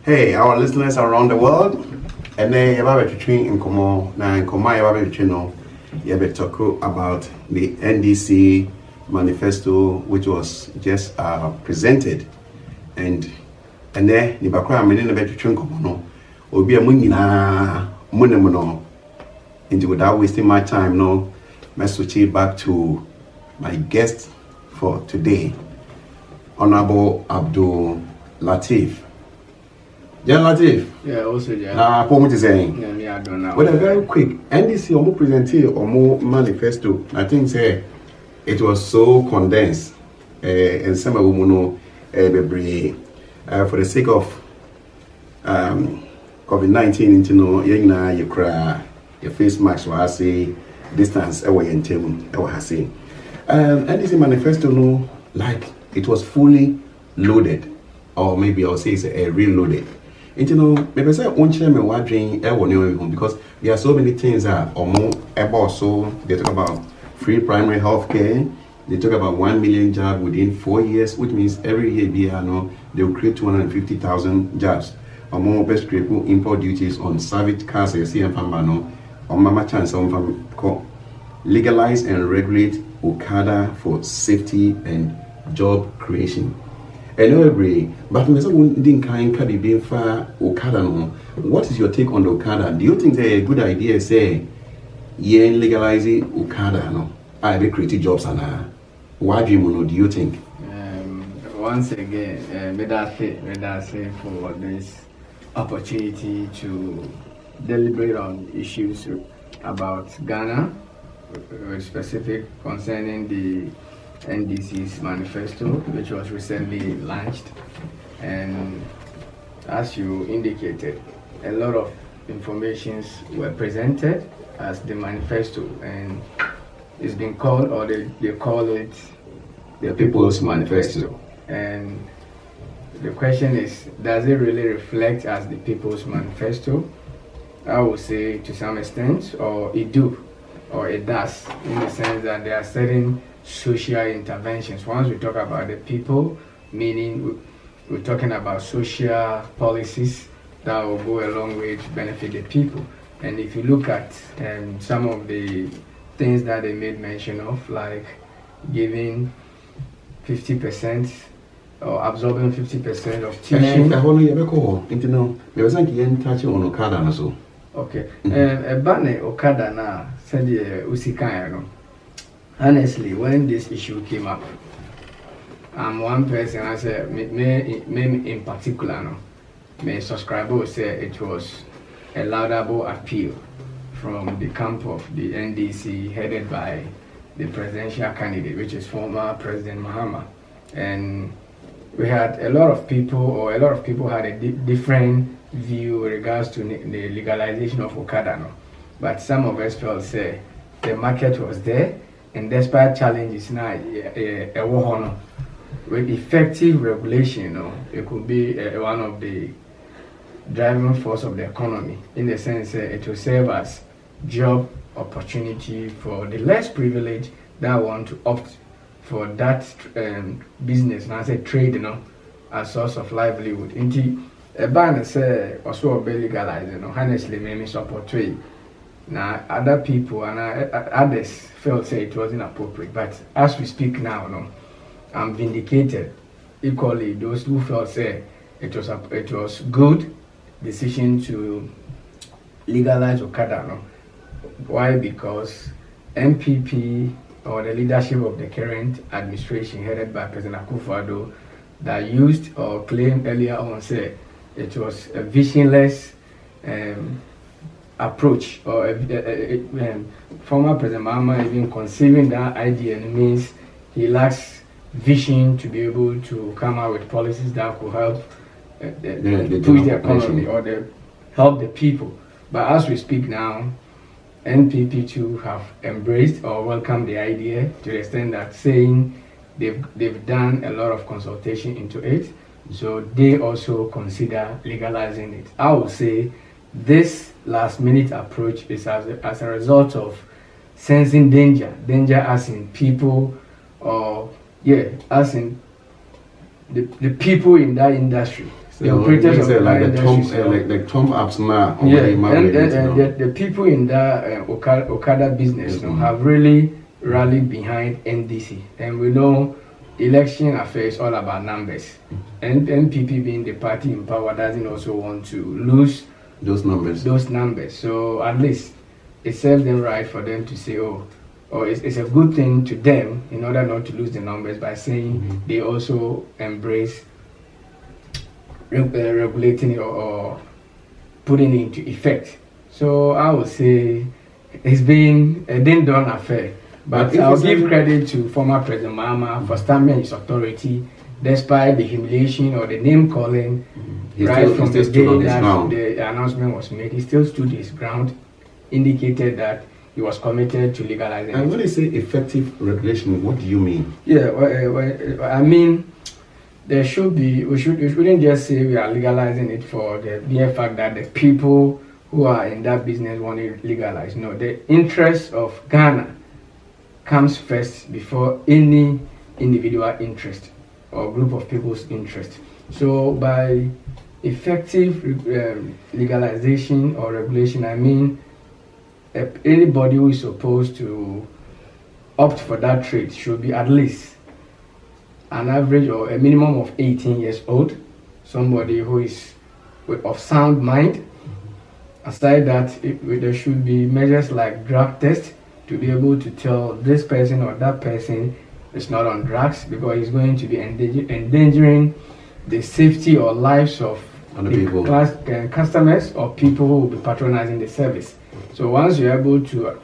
Hey, our listeners around the world, and then you have in Komo, now in Koma, you have talk about the NDC manifesto, which was just presented, and then the background meaning about to train Komo, will be a munina munemono. And without wasting my time, no, let's switch back to my guest for today, Honorable Abdul Latif. Latif. Yeah, also yeah. What is saying? Yeah, I don't know. But very quick, NDC almost presented or manifesto. I think say it was so condensed, and some of them know for the sake of COVID-19, you cry, your face mask, I say distance, away and table, I say. NDC manifesto, no, like it was fully loaded, or maybe I'll say it's reloaded. And maybe say one chairman wondering because there are so many things that are more about. So they talk about free primary health care, they talk about 1 million jobs within 4 years, which means every year they will create 250,000 jobs. Or more best critical import duties on service cars, you see, and Pambano, or Mama Chance, legalize and regulate Okada for safety and job creation. I know agree, but what is your take on the Okada? Do you think they're a good idea, say, legalizing Okada? No, I be creative jobs and why do you think? Once again, let's say for this opportunity to deliberate on issues about Ghana, specific concerning the NDC's manifesto, which was recently launched, and as you indicated, a lot of informations were presented as the manifesto, and it's been called, or they call it, the People's Manifesto. And the question is, does it really reflect as the People's Manifesto? I would say to some extent, or it do, or it does, in the sense that there are certain social interventions. Once we talk about the people, meaning we're talking about social policies that will go a long way to benefit the people. And if you look at some of the things that they made mention of, like giving 50% or absorbing 50% of teaching. Okay. Bane Okada na said Usikaya. Honestly, when this issue came up, I'm one person, I said, me in particular, no, my subscriber said it was a laudable appeal from the camp of the NDC headed by the presidential candidate, which is former President Mahama. And we had a lot of people had a different view with regards to the legalization of Okada. No? But some of us felt, say, the market was there, and despite challenges now, a war with effective regulation, it could be one of the driving force of the economy, in the sense it will serve as job opportunity for the less privileged that want to opt for that business, and I say trade, as source of livelihood. Indeed, a ban say also be legalized, honestly, made me support trade. Now, other people and others felt say it wasn't appropriate, but as we speak now, I'm vindicated. Equally, those who felt say it was good decision to legalize Okada. Why? Because MPP or the leadership of the current administration headed by President Akufo-Addo that used or claimed earlier on say it was a visionless approach, or former President Mahama even conceiving that idea, and it means he lacks vision to be able to come out with policies that could help push the economy or help the people. But as we speak now, NPP too have embraced or welcomed the idea to the extent that saying they've done a lot of consultation into it, so they also consider legalizing it. I would say this last minute approach is as a result of sensing danger as in people, or as in the people in that industry the operators of like that the Tom, industry. like the Tom apps ma. Yeah, and the people in that Okada business have really rallied behind NDC, and we know election affairs all about numbers, and NPP being the party in power doesn't also want to lose those numbers. So at least it serves them right for them to say, it's a good thing to them in order not to lose the numbers by saying they also embrace regulating it or putting it into effect. So I would say it's been a done affair. But I'll give credit to former President Mahama for standing his authority despite the humiliation or the name calling. From the day that the announcement was made, he still stood his ground, indicated that he was committed to legalizing it. And when you say effective regulation, what do you mean? Yeah, I mean, there should be, we shouldn't just say we are legalizing it for the mere fact that the people who are in that business want it legalized. No, the interest of Ghana comes first before any individual interest or group of people's interest. So by effective legalization or regulation, I mean anybody who is supposed to opt for that trade should be at least an average or a minimum of 18 years old, somebody who is of sound mind. Aside that, there should be measures like drug test to be able to tell this person or that person is not on drugs, because he's going to be endangering the safety or lives of the customers or people who will be patronizing the service. So once you're able to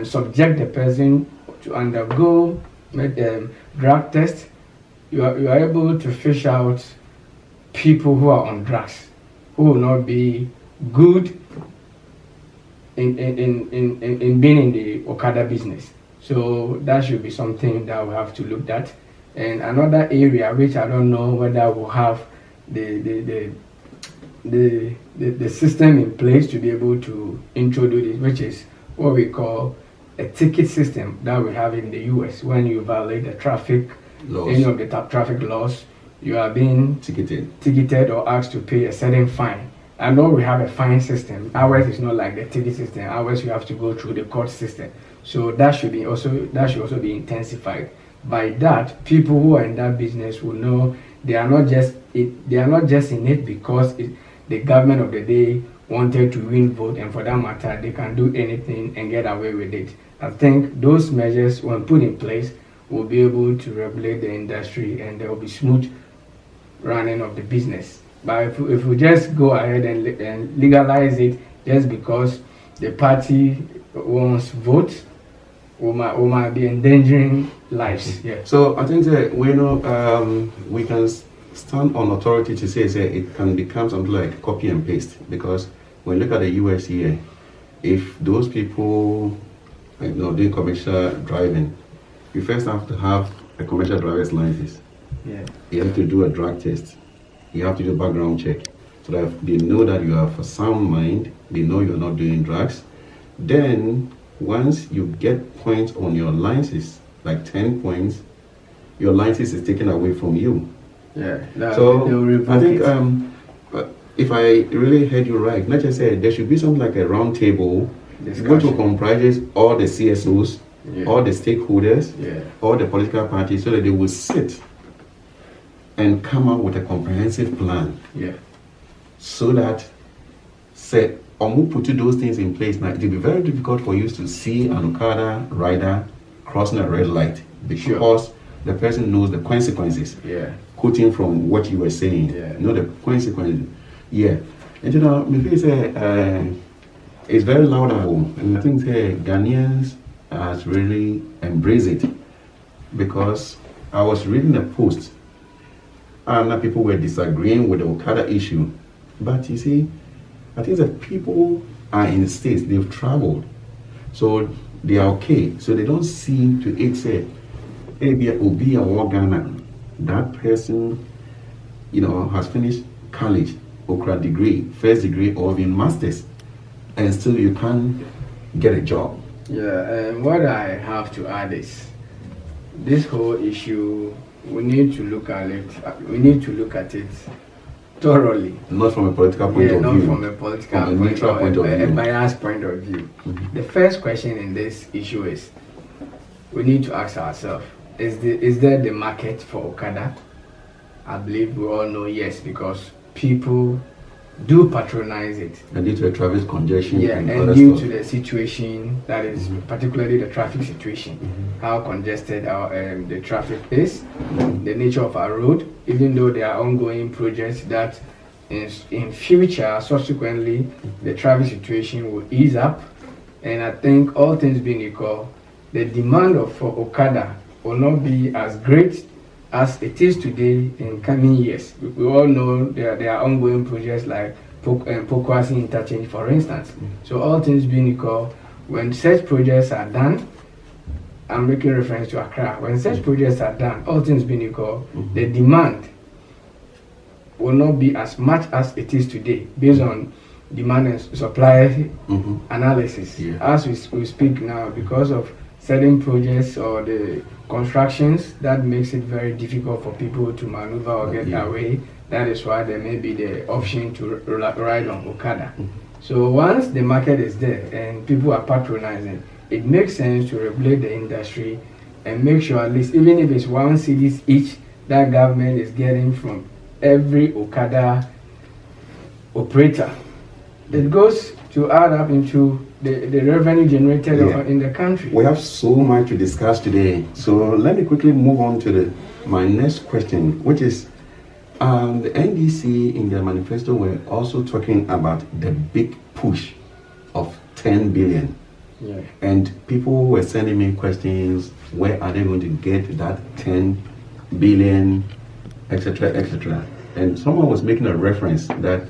subject the person to undergo drug test, you are able to fish out people who are on drugs, who will not be good in being in the Okada business. So that should be something that we have to look at. And another area which I don't know whether we'll have the system in place to be able to introduce it, which is what we call a ticket system that we have in the US. When you violate the traffic laws, any of the traffic laws, you are being ticketed or asked to pay a certain fine. I know we have a fine system. Ours is not like the ticket system. Ours you have to go through the court system. So that should also be intensified. By that, people who are in that business will know they are not just in it because the government of the day wanted to win vote, and for that matter they can do anything and get away with it. I think those measures, when put in place, will be able to regulate the industry and there will be smooth running of the business. But if we just go ahead and legalize it just because the party wants votes, we might be endangering lives. Yeah. So I think that we can stand on authority to say it can become something like copy and paste, because when you look at the US here, if those people doing commercial driving, you first have to have a commercial driver's license. Yeah. You have to do a drug test. You have to do a background check so that they know that you have a sound mind. They know you're not doing drugs. Then once you get points on your license, like 10 points, your license is taken away from you. Yeah. So I think if I really heard you right, not just say there should be something like a round table which will comprise all the CSOs, all the stakeholders, all the political parties, so that they will sit and come up with a comprehensive plan. Yeah. So that, say, we put those things in place. Now, it will be very difficult for you to see an Okada rider crossing a red light because the person knows the consequences. Yeah. Quoting from what you were saying, know the consequences. Yeah. And maybe say it's very laudable, and I think Ghanaians has really embraced it, because I was reading a post and people were disagreeing with the Okada issue. But you see, I think that people are in the States, they've traveled, so they are okay. So they don't see to it say, hey, Obi or Ghana, that person, has finished college, Okra degree, first degree, or even masters, and still you can't get a job. Yeah, and what I have to add is this whole issue, we need to look at it thoroughly. Not from a political point of not view. From a political from a neutral point of view. A biased point of view. The first question in this issue is, we need to ask ourselves, is there the market for Okada? I believe we all know yes, because people do patronize it. And due to the traffic congestion. And due to the situation that is, particularly the traffic situation, how congested the traffic is, the nature of our road, even though there are ongoing projects that in future, subsequently, the traffic situation will ease up. And I think all things being equal, the demand for Okada will not be as great as it is today in coming years. We all know there are ongoing projects like Pokwasi Interchange, for instance. So all things being equal, when such projects are done, I'm making reference to Accra, when such projects are done, all things being equal, the demand will not be as much as it is today, based on demand and supply analysis. As we speak now, because of certain projects or the constructions, that makes it very difficult for people to maneuver or get away. That is why there may be the option to ride on Okada. So once the market is there and people are patronizing, it makes sense to regulate the industry and make sure at least, even if it's 1 cedis each, that government is getting from every Okada operator. It goes to add up into the revenue generated in the country. We have so much to discuss today. So let me quickly move on to my next question, which is the NDC in their manifesto were also talking about the big push of 10 billion. And people were sending me questions, where are they going to get that 10 billion, etc., etc. And someone was making a reference that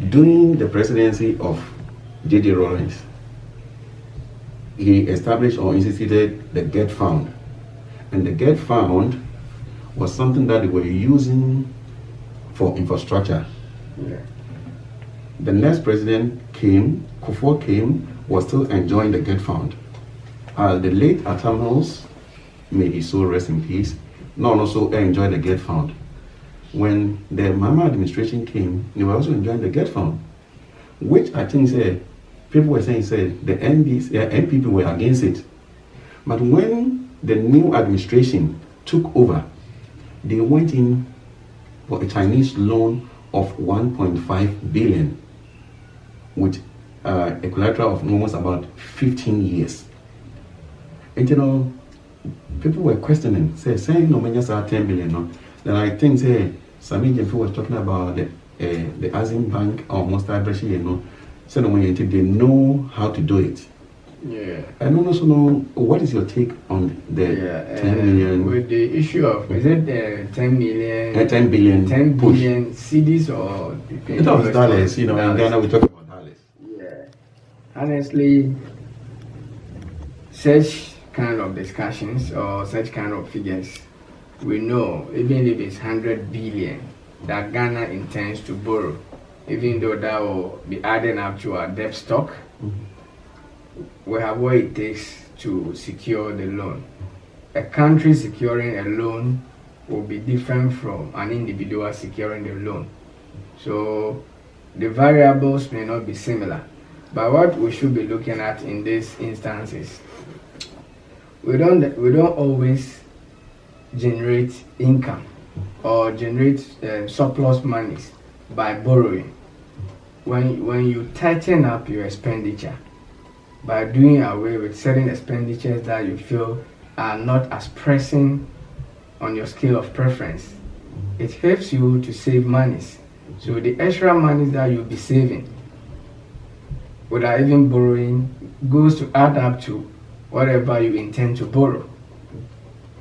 during the presidency of J.J. Rawlings, he established or instituted the Get Fund. And the Get Fund was something that they were using for infrastructure. The next president came, Kufuor came, was still enjoying the Get Fund. The late Atamils, may his soul rest in peace, not also enjoyed the Get Fund. When the Mahama administration came, they were also enjoying the Get Fund, which I think people were saying the NPP were against it. But when the new administration took over, they went in for a Chinese loan of 1.5 billion with a collateral of almost about 15 years. And people were questioning, saying no many 10 billion. No. Then I think Sami Jemfi was talking about the Azim Bank or Mostar so they know how to do it. And also know, what is your take on the 10 million? With the issue of, is it 10 million? 10 billion. 10 billion cedis or? It was dollars, in Ghana we talk about dollars. Honestly, such kind of discussions or such kind of figures, we know, even if it's 100 billion that Ghana intends to borrow, even though that will be adding up to our debt stock, we have what it takes to secure the loan. A country securing a loan will be different from an individual securing the loan. So the variables may not be similar. But what we should be looking at in this instance is, we don't always generate income or generate surplus monies by borrowing. When you tighten up your expenditure by doing away with certain expenditures that you feel are not as pressing on your scale of preference, it helps you to save monies. So the extra monies that you'll be saving without even borrowing goes to add up to whatever you intend to borrow.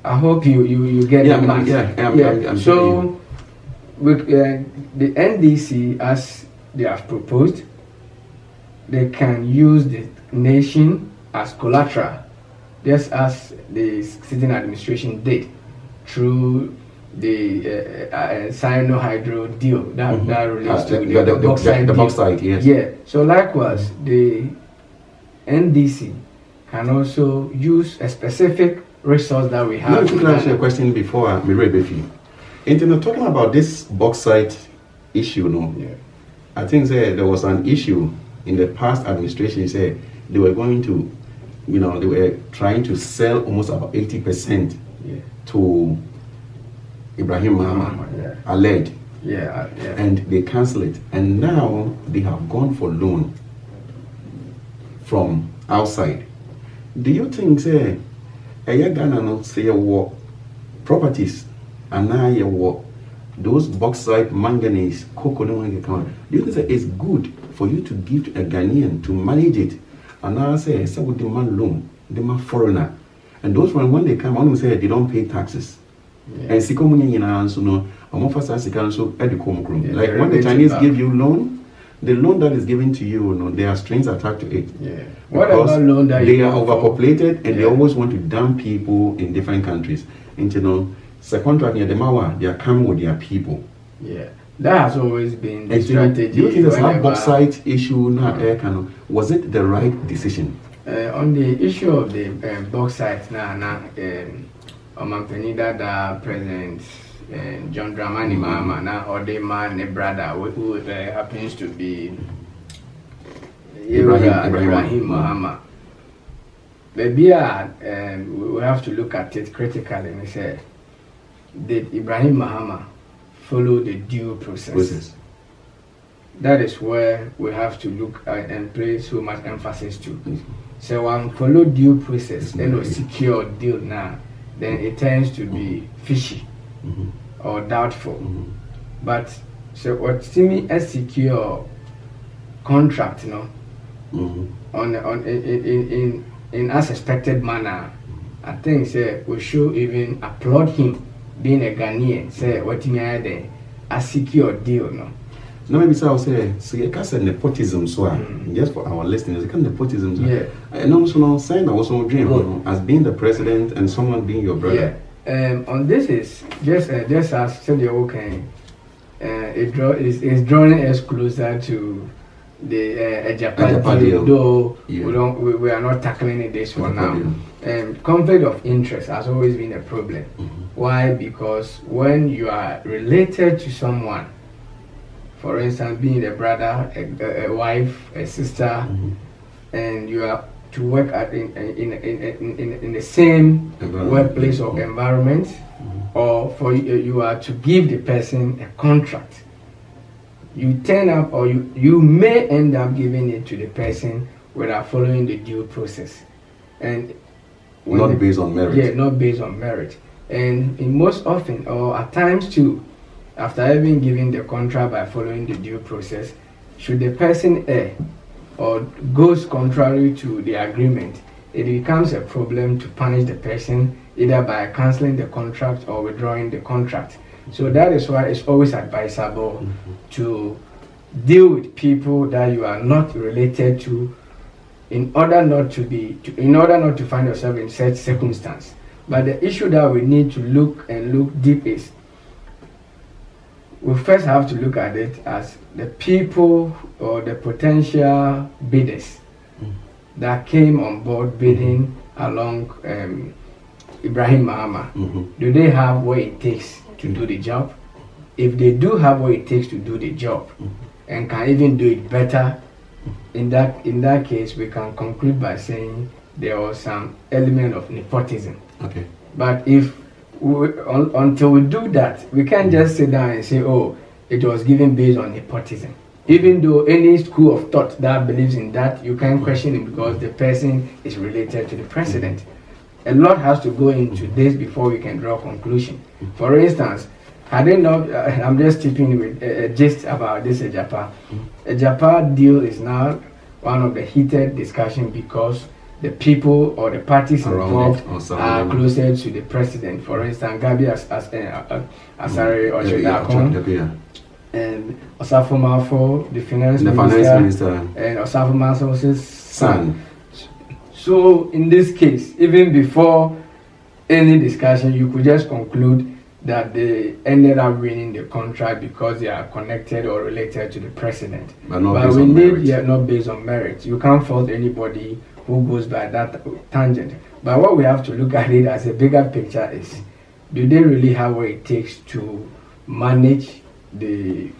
I hope you get the math. So with the NDC, as they have proposed, they can use the nation as collateral, just as the sitting administration did through the cyanohydro deal that relates to the bauxite. Yes. So likewise, the NDC can also use a specific resource that we have. Let me ask you a question before we read with you. Talking about this bauxite issue, no. Yeah. I think there was an issue in the past administration. Say they were going to, they were trying to sell almost about 80% to Ibrahim Mahama, alleged. Yeah. And they cancelled it. And now they have gone for loan from outside. Do you think, say, Ghana no say what properties and now what those bauxite, manganese, cocoa, do you think that it's good for you to give to a Ghanaian to manage it? And now say, would demand loan, demand foreigner. And those when they come, on say they don't pay taxes. And Sikomuni in answer no, like when the Chinese give you loan, the loan that is given to you, there are strings attached to it. Yeah. Because loan that they are overpopulated and they always want to dump people in different countries. And contract near the Mawa, they are coming with their people. Yeah. That has always been the strategy. Do you think there's a bauxite issue now? Was it the right decision? On the issue of the bauxite Omanpenida President John Dramani Mahama or the man, a brother who happens to be Ibrahim Mahama. Maybe we have to look at it critically and say, did Ibrahim Mahama follow the due process? That is where we have to look at and place so much emphasis to. So when follow due process and a secure deal now, then it tends to be fishy or doubtful. But so what seems a secure contract, on in as expected manner, I think say we should even applaud him being a Ghanaian. Say what he had a secure deal, No, maybe so I'll say, so you can say nepotism, so just for our listeners, you can nepotism. Yeah. And also, saying that was no dream as being the president and someone being your brother. Yeah. On this is just as said the okay, it's drawing us closer to the Japan deal, though we are not tackling this for now. Conflict of interest has always been a problem. Why? Because when you are related to someone, for instance, being a brother, a wife, a sister, and you are to work in the same workplace or environment, or for you are to give the person a contract, you turn up or you may end up giving it to the person without following the due process, and not based on merit. Yeah, not based on merit, and in most often or at times too. After having given the contract by following the due process, should the person err or goes contrary to the agreement, it becomes a problem to punish the person either by cancelling the contract or withdrawing the contract. So that is why it's always advisable to deal with people that you are not related to in order not to find yourself in such circumstance. But the issue that we need to look deep is, we first have to look at it as the people or the potential bidders that came on board bidding along Ibrahim Mahama. Do they have what it takes to do the job? If they do have what it takes to do the job and can even do it better, in that case we can conclude by saying there was some element of nepotism. Okay. But until we do that, we can't just sit down and say, oh, it was given based on nepotism. Even though any school of thought that believes in that, you can't question it because the person is related to the president. A lot has to go into this before we can draw a conclusion. For instance, had they not, I'm just tipping with a gist about this Ejapa. Ejapa deal is now one of the heated discussion because the people or the parties involved are closer to the president. For instance, Gabi Asare Ochodakon and Osafo Mafo, the finance minister, and Osafo Mafo's son. So in this case, even before any discussion, you could just conclude that they ended up winning the contract because they are connected or related to the president. But we need, not based on merit. You can't fault anybody who goes by that tangent. But what we have to look at it as a bigger picture is, do they really have what it takes to manage the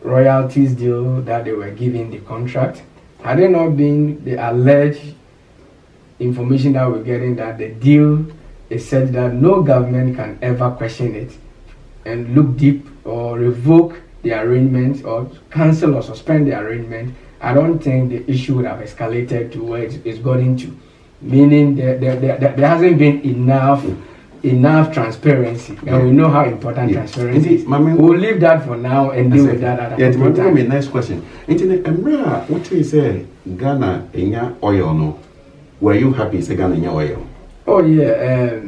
royalties deal that they were giving the contract, had it not been the alleged information that we're getting that the deal is such that no government can ever question it and look deep or revoke the arrangement or cancel or suspend the arrangement, I don't think the issue would have escalated to where it's gotten to. Meaning there hasn't been enough transparency, and we know how important transparency is. We'll leave that for now and deal with that at a time. Yeah, next question. Internet, Emra, what you say? Ghana enya oil no? Were you happy? Say Ghana enya oil? Oh yeah,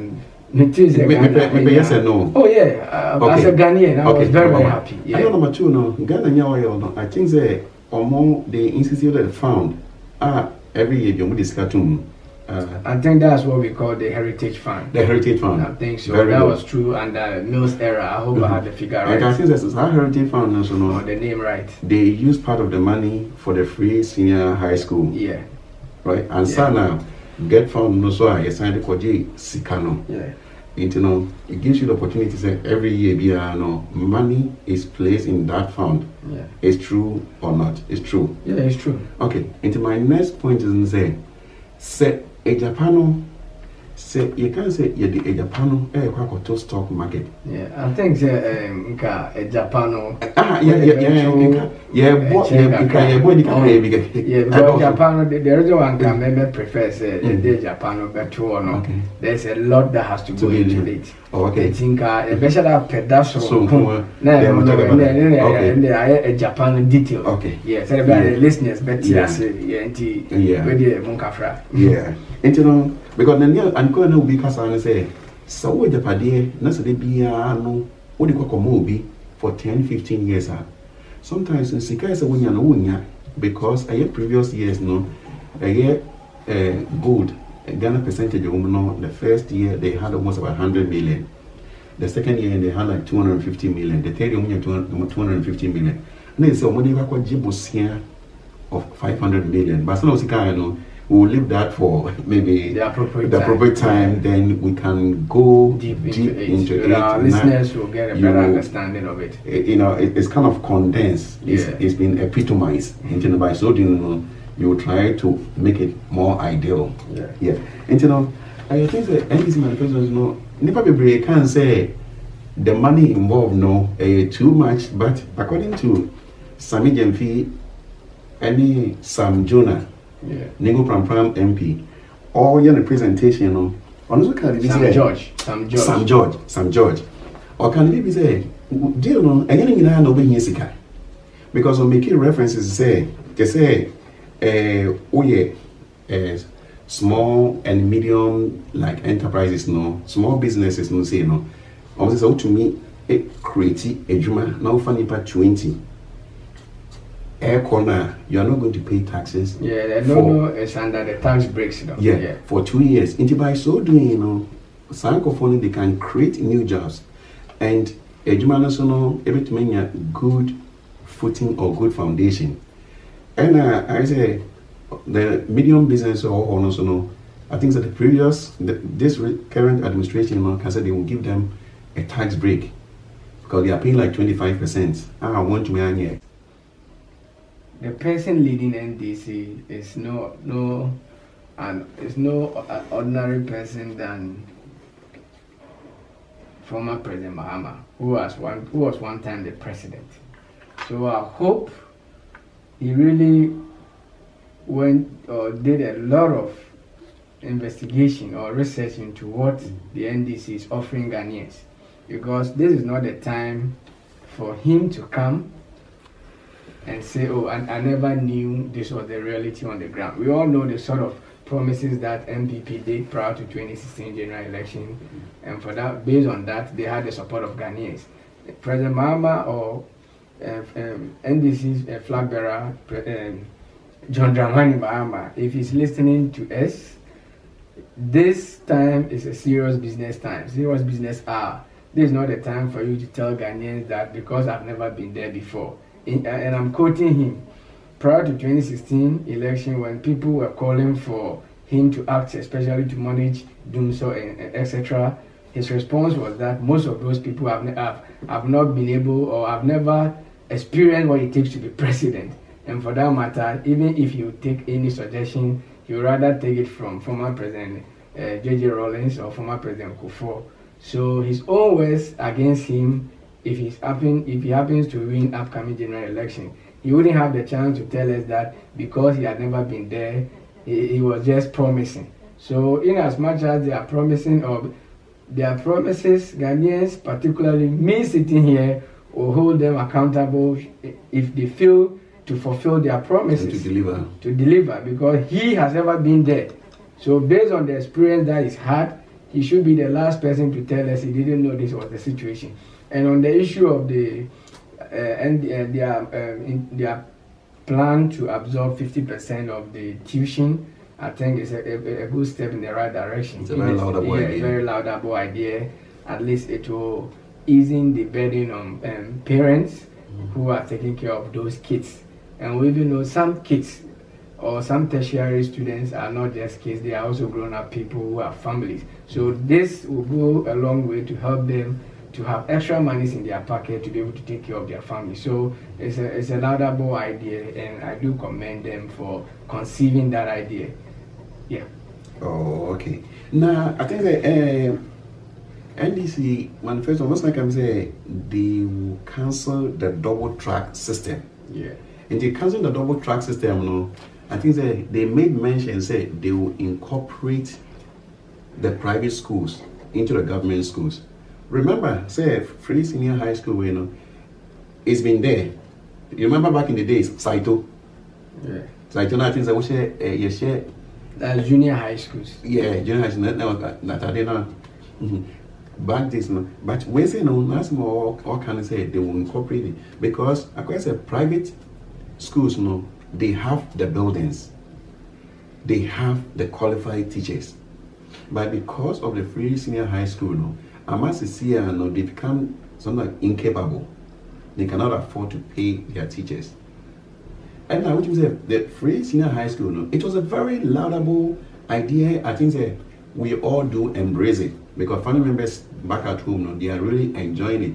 maybe yes and no. Oh yeah, as a Ghanaian, I was very happy. Yeah. I know number two no. Ghana enya oil no. I think they among the institute that found every year you discuss I think that's what we call the Heritage Fund. The Heritage Fund. I think so. That was true under Mills era. I hope I had the figure right. I think that's our Heritage Fund national. Oh, the name right. They use part of the money for the free senior high school. Yeah. Right? And now, get fund no so I signed the Koji Sikano. Yeah. It gives you the opportunity to say every year money is placed in that fund. Yeah. It's true or not? It's true. Yeah, it's true. Okay. Into my next point is say a Japano say you can say the Japano to stock market. Yeah, I think a Japano. Because Japan the reason one can maybe prefers the Japano better or no. There's a lot that has to go into it. Okay. I think especially that pedazo. A Japan detail. Okay. Yeah, so the listeners better yeah. Because then I'm going to be because say so with the paddy, not the no what do you call for 10-15 years. Sometimes in Sika when you're no because a previous years gold Ghana percentage of the first year they had almost about 100 million. The second year they had like 250 million. The third year 250 million. And then so when you got Jibusia of 500 million. But some we'll leave that for maybe the appropriate time. Then we can go deep into it. Our listeners will get a better understanding of it. It's kind of condensed. It's been epitomized. By so you try to make it more ideal. Yeah. And I think the NDC manifesto Nipa Bebre can say the money involved too much, but according to Sami Jemfi and Sam Jonah. Ningo Pram MP. All your presentation on Sam George. Or can it be say, deal no, again in no be sika. Because on making references say small and medium like enterprises small businesses say also to me create a juma now funny part 20. Air corner, you are not going to pay taxes. Yeah, it's under the tax breaks. For 2 years. And by so doing, Sankophone, they can create new jobs. And a National, every time a good footing or good foundation. And I say, the medium business or also, I think that this current administration can say they will give them a tax break because they are paying like 25%. I want to be the person leading NDC is no ordinary person than former President Mahama, who was one time the president. So I hope he really went or did a lot of investigation or research into what the NDC is offering Ghanaians, because this is not the time for him to come and say, I never knew this was the reality on the ground. We all know the sort of promises that MPP did prior to 2016 general election, and for that, based on that, they had the support of Ghanaians. President Mahama or NDC's flag bearer, John Dramani Mahama, if he's listening to us, this time is a serious business hour. This is not the time for you to tell Ghanaians that because I've never been there before. And I'm quoting him. Prior to 2016 election, when people were calling for him to act, especially to manage Dumso and etc., his response was that most of those people have not been able or have never experienced what it takes to be president. And for that matter, even if you take any suggestion, he would rather take it from former President J.J. Rawlings or former President Kufuor. So his own words against him, if he happens to win upcoming general election, he wouldn't have the chance to tell us that because he had never been there, he was just promising. So in as much as they are promising, or their promises, Ghanaians, particularly me sitting here, will hold them accountable if they fail to fulfill their promises. And to deliver, because he has never been there. So based on the experience that he's had, he should be the last person to tell us he didn't know this was the situation. And on the issue of their plan to absorb 50% of the tuition, I think it's a good step in the right direction. It's a very laudable idea. Very laudable idea. At least it will easing the burden on parents who are taking care of those kids. And we even know some kids or some tertiary students are not just kids, they are also grown-up people who have families. So this will go a long way to help them to have extra monies in their pocket to be able to take care of their family. So it's a laudable idea, and I do commend them for conceiving that idea. Yeah. Oh, okay. Now, I think the NDC manifesto, most like I say, they will cancel the double track system. Yeah. And they cancel the double track system, no, I think they made mention, say they will incorporate the private schools into the government schools. Remember, say free senior high school, you know, it's been there. You remember back in the days, Saito? Yeah. Saito, I think they will share, you share. That's junior high schools. Yeah, junior high school. That I didn't. Back this, no. But when say no, that's more. What can I say? They will incorporate it because, I say, private schools, no, they have the buildings, they have the qualified teachers, but because of the free senior high school, no, I must say, no, they become somewhat incapable. They cannot afford to pay their teachers. And now, what you say, the free senior high school, no, it was a very laudable idea. I think that we all do embrace it because family members back at home, no, they are really enjoying it,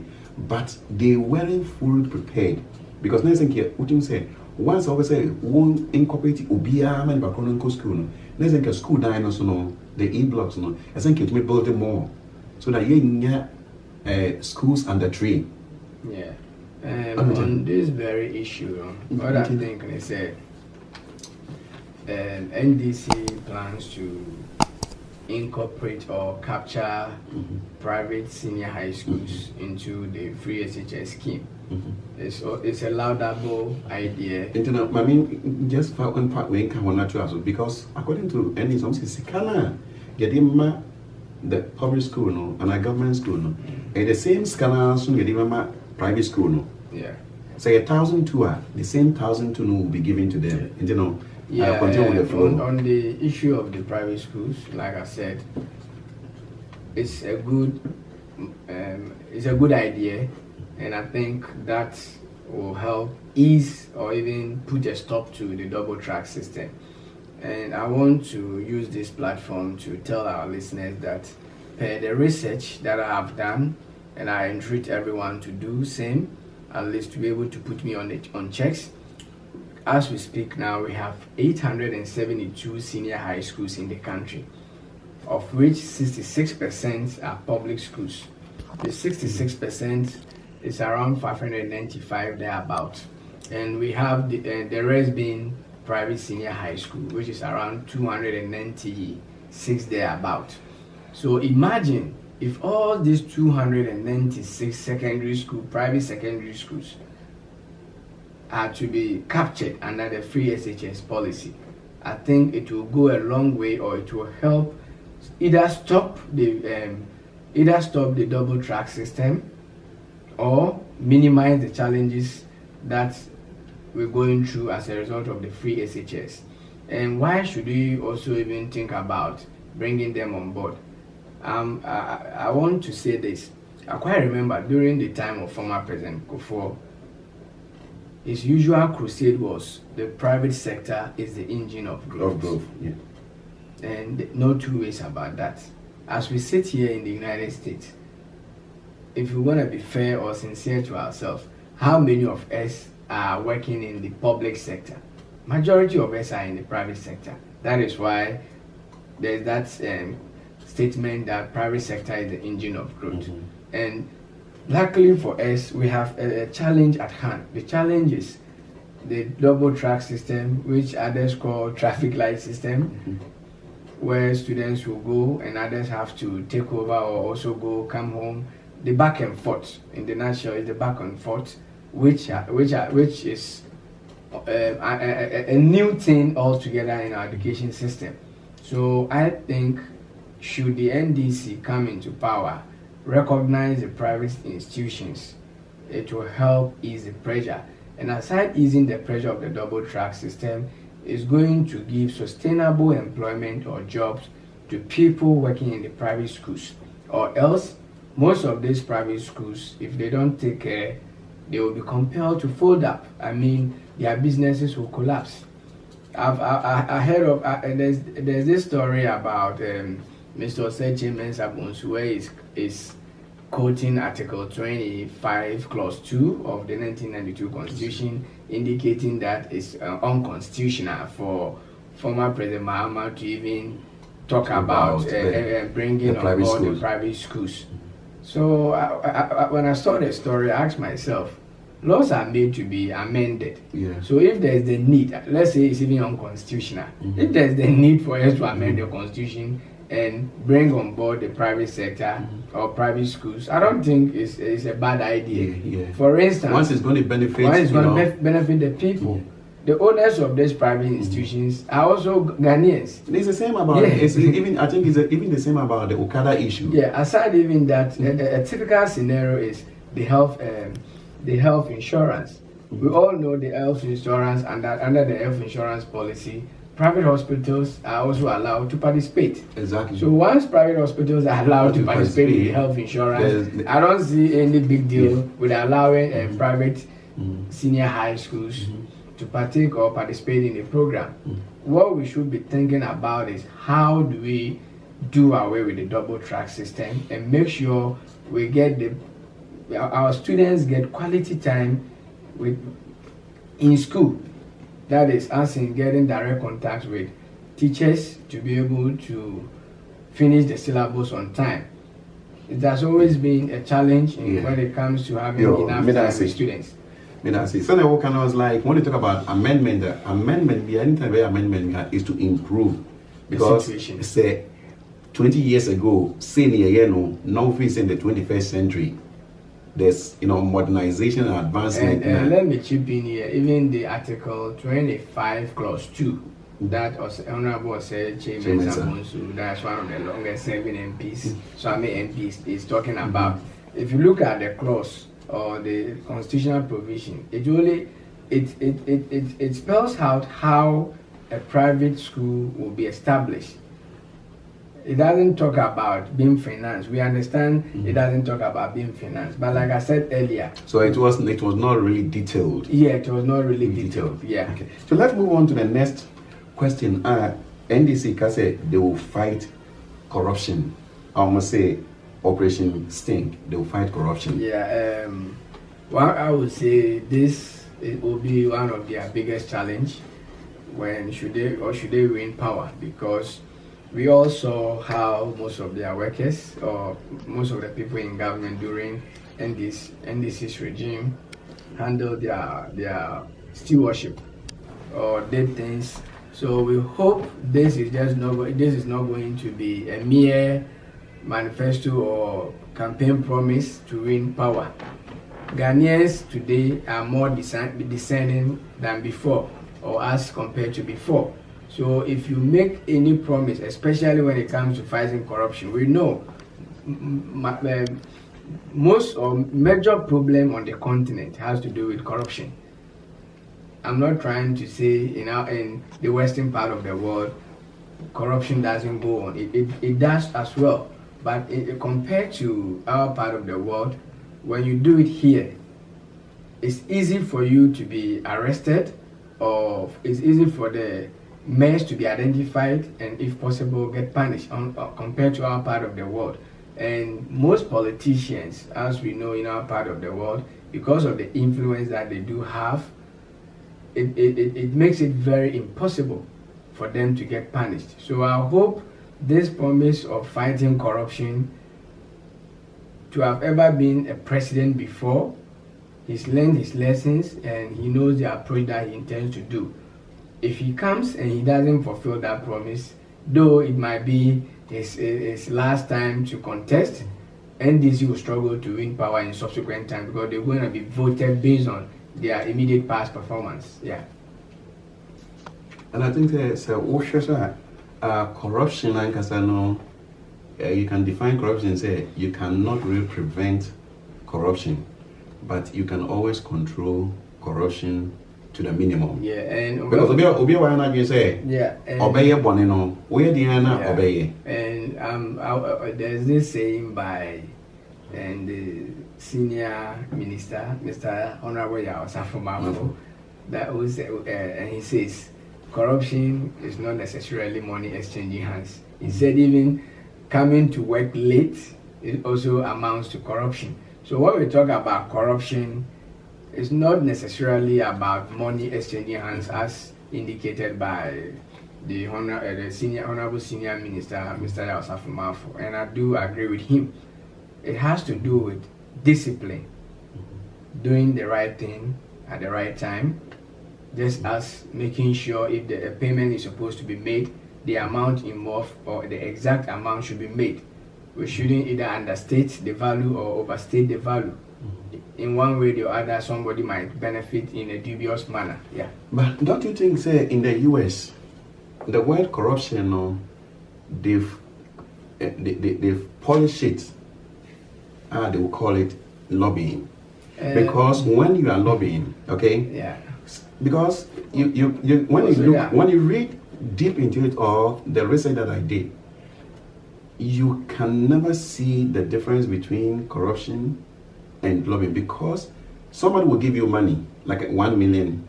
but they weren't fully prepared because next thing here, what you say, once I say one incorporate Ubia man back school, no, next thing school dinos, no, the e-blocks, no, I think it may build them more so that you schools under tree. Yeah. On this very issue, what I think they said, NDC plans to incorporate or capture private senior high schools into the free SHS scheme. It's a laudable idea. I mean, just for one part, we can natural because according to NDC, the public school, no, and a government school, no, and the same scanner soon get private school, no. Yeah. Say 1,002, the same 1,002 will be given to them. And you know, yeah, continue with the flow. On the issue of the private schools, like I said, it's a good idea, and I think that will help ease or even put a stop to the double track system. And I want to use this platform to tell our listeners that per the research that I have done, and I entreat everyone to do same, at least to be able to put me on checks. As we speak now, we have 872 senior high schools in the country, of which 66% are public schools. The 66% is around 595 thereabout, and we have the rest being private senior high school, which is around 296 thereabout. So imagine if all these 296 private secondary schools are to be captured under the free SHS policy, I think it will go a long way, or it will help either stop the double track system or minimize the challenges that we're going through as a result of the free SHS. And why should we also even think about bringing them on board? I want to say this. I quite remember during the time of former President Kufuor, his usual crusade was the private sector is the engine of growth. Yeah. And no two ways about that. As we sit here in the United States, if we want to be fair or sincere to ourselves, how many of us are working in the public sector? Majority of us are in the private sector. That is why there's that statement that private sector is the engine of growth. And luckily for us, we have a challenge at hand. The challenge is the double track system, which others call traffic light system, where students will go and others have to take over or also go, come home. The back and forth, in the nutshell, is the back and forth, which is a new thing altogether in our education system. So I think should the NDC come into power, recognize the private institutions, it will help ease the pressure. And aside easing the pressure of the double track system, it's going to give sustainable employment or jobs to people working in the private schools. Or else, most of these private schools, if they don't take care, they will be compelled to fold up. I mean, their businesses will collapse. I heard of there's this story about Mr. Osechi Mensah, where is quoting Article 25, Clause 2 of the 1992 Constitution, indicating that it's unconstitutional for former President Mahama to even talk about bringing on board the private schools. So when I saw the story, I asked myself, laws are made to be amended. Yeah. So if there's the need, let's say it's even unconstitutional, if there's the need for us to amend the Constitution and bring on board the private sector or private schools, I don't think it's a bad idea. For instance, once it's going to benefit, benefit the people. The owners of these private institutions are also Ghanaians. It's the same about it's even I think it's even the same about the Okada issue. Yeah, aside even that, a typical scenario is the health insurance. We all know the health insurance, and that under the health insurance policy, private hospitals are also allowed to participate. Exactly. So once private hospitals are allowed to participate in the health insurance, I don't see any big deal with allowing private senior high schools to partake or participate in the program. What we should be thinking about is how do we do away with the double track system and make sure we get our students get quality time in school. That is, us in getting direct contact with teachers to be able to finish the syllabus on time. It has always been a challenge when it comes to having enough time with students. So the work, I was like, when you talk about amendment, the anytime where amendment is to improve, because say 20 years ago, now facing the 21st century, there's modernization and advancement. And let me chip in here, even the Article 25, Clause 2, that Honorable said, Chairman Samunsu, that's one of the longest serving MPs, Swami MPs, is talking about. If you look at the clause or the constitutional provision, it spells out how a private school will be established. It doesn't talk about being financed. We understand it doesn't talk about being financed. But like I said earlier, so it was not really detailed. Yeah, it was not really detailed. Yeah. Okay. So let's move on to the next question. NDC can say they will fight corruption. I almost say Operation Sting. They will fight corruption. Yeah. Well, I would say it will be one of their biggest challenge when should they win power, because we all saw how most of their workers or most of the people in government during NDC's regime handled their stewardship or did things. So we hope this is not going to be a mere manifesto or campaign promise to win power. Ghanaians today are more discerning than before, or as compared to before. So if you make any promise, especially when it comes to fighting corruption, we know most or major problem on the continent has to do with corruption. I'm not trying to say in the western part of the world, corruption doesn't go on. It does as well. But compared to our part of the world, when you do it here, it's easy for you to be arrested, or it's easy for the mess to be identified and, if possible, get punished compared to our part of the world. And most politicians, as we know in our part of the world, because of the influence that they do have, it makes it very impossible for them to get punished. So I hope this promise of fighting corruption, to have ever been a president before, he's learned his lessons and he knows the approach that he intends to do. If he comes and he doesn't fulfill that promise, though it might be his last time to contest, NDC will struggle to win power in subsequent time because they're going to be voted based on their immediate past performance. Yeah. And I think corruption, like I said, you can define corruption and say you cannot really prevent corruption, but you can always control corruption to the minimum. Yeah, and because obi wa na you say yeah, obey bone no we dey na obey. And there's this saying by the senior minister, Mr. Honorable Osafo, that was and he says corruption is not necessarily money exchanging hands. He said even coming to work late, it also amounts to corruption. So when we talk about corruption, it's not necessarily about money exchanging hands as indicated by the honorable senior minister, Mr. Osafo, and I do agree with him. It has to do with discipline, doing the right thing at the right time, just as making sure if the payment is supposed to be made, the amount involved or the exact amount should be made. We shouldn't either understate the value or overstate the value. In one way or other, somebody might benefit in a dubious manner. Yeah. But don't you think, say, in the US, the word corruption, they've polished it. They will call it lobbying. Because when you are lobbying, okay? Yeah. Because when you read deep into it, or the research that I did, you can never see the difference between corruption and lobbying, because somebody will give you money like 1 million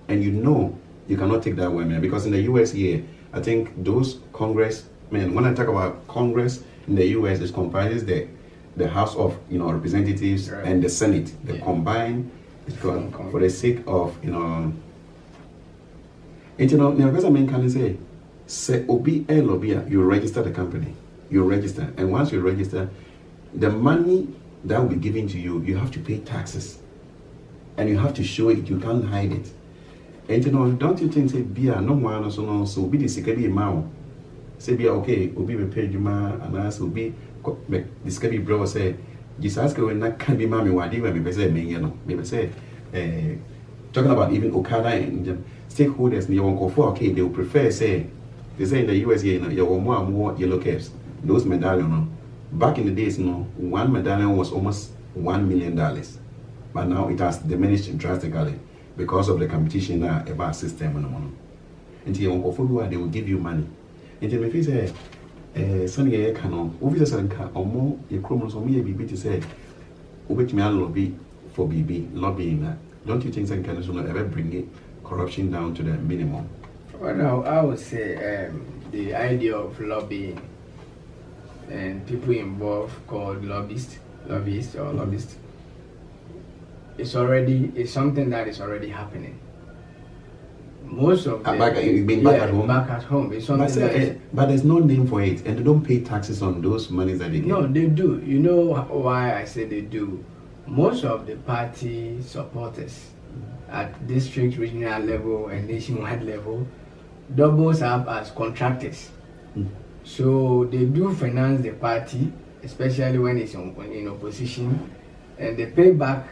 and you cannot take that 1 million, because in the US here, I think those congressmen, when I talk about Congress in the US, it comprises the House of Representatives and the Senate. They combine for the sake of the person can say obi a lobby, you register the company, you register, and once you register, the money that will be given to you, you have to pay taxes, and you have to show it. You can't hide it. And don't you think say bia no one so be the security amount? Say bia okay, obi be pay juma and as obi the security bro say just ask when na can be mami wadi when me say me me say talking about even Okada and stakeholders in your for okay, they will prefer say they say in the US here your more yellow caps, those medallion. Back in the days, 1 medallion was almost $1 million, but now it has diminished drastically because of the competition about system. Until they will give you money. Until if you say, "Sunny canon, officers or more, your chromosomes may be to say, which may lobby for BB lobbying that." Don't you think that can ever bring it corruption down to the minimum? Well, no, I would say the idea of lobbying and people involved called lobbyists, it's something that is already happening. Most of them back at home. It's something but there's no name for it, and they don't pay taxes on those monies that they get. No, they do. You know why I say they do? Most of the party supporters at district, regional level, and nationwide level doubles up as contractors. So they do finance the party, especially when it's in opposition, and the payback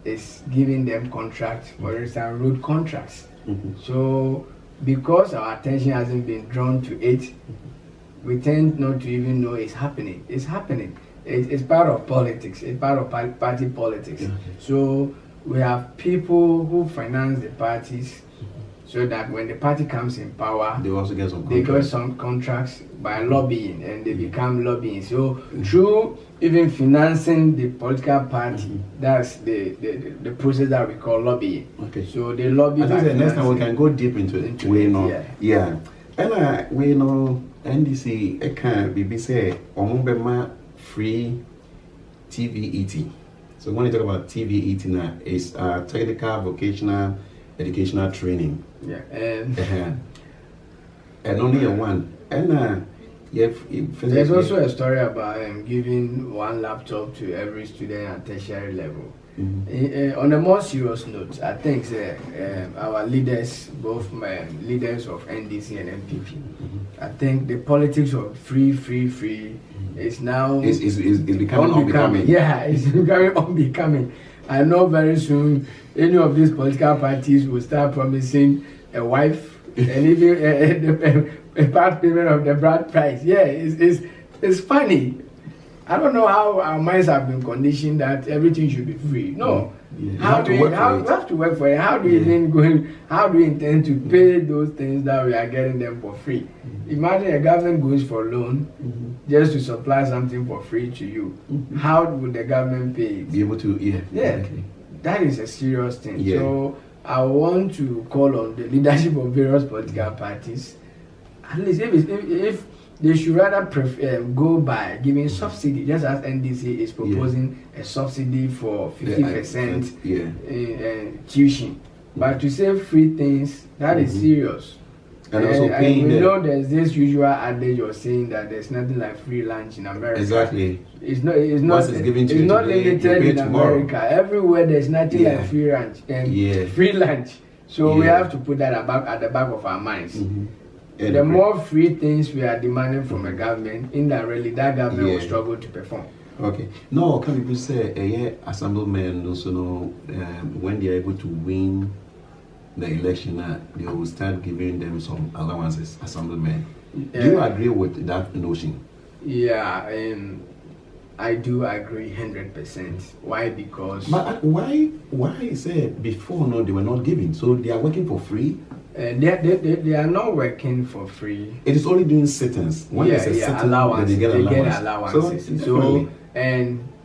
is giving them contracts, for instance, road contracts. So because our attention hasn't been drawn to it, we tend not to even know it's happening. It's happening. It's part of politics. It's part of party politics. So we have people who finance the parties, so that when the party comes in power, they also get some contracts by lobbying, and they become lobbying. So through even financing the political party, that's the process that we call lobbying. Okay. So they lobby. I think the next time we can go deep into it. Yeah. And we know NDC it can be say free TV ET. So when you talk about TVET now, it's technical vocational educational training. Yeah. And only one. And there's also a story about giving one laptop to every student at tertiary level. On a more serious note, I think our leaders, both leaders of NDC and MPP, I think the politics of free is now becoming unbecoming. Yeah, it's becoming unbecoming. I know very soon any of these political parties will start promising a wife and even a part payment of the bride price. Yeah, it's funny. I don't know how our minds have been conditioned that everything should be free. No. Yeah. You have to work for it. How do you intend to pay those things that we are getting them for free? Imagine a government goes for loan just to supply something for free to you. How would the government pay it? Be able to, yeah. Exactly. That is a serious thing. Yeah. So I want to call on the leadership of various political parties, at least if they should rather go by giving subsidy, just as NDC is proposing a subsidy for 50% in tuition. But to say free things, that is serious. And also paying we know there's this usual adage of saying that there's nothing like free lunch in America. Exactly. It's not limited in America. Everywhere there's nothing like free lunch and free lunch. So we have to put that at the back of our minds. The more free things we are demanding from a government, indirectly that government will struggle to perform. Okay. No, can people say assemblymen also know when they are able to win the election, they will start giving them some allowances, assemblymen. Do you agree with that notion? Yeah, I do agree 100%. Why? Because why say before they were not giving? So they are working for free. They are not working for free. It is only doing sittings. When there's a sitting, allowance, they get allowances. So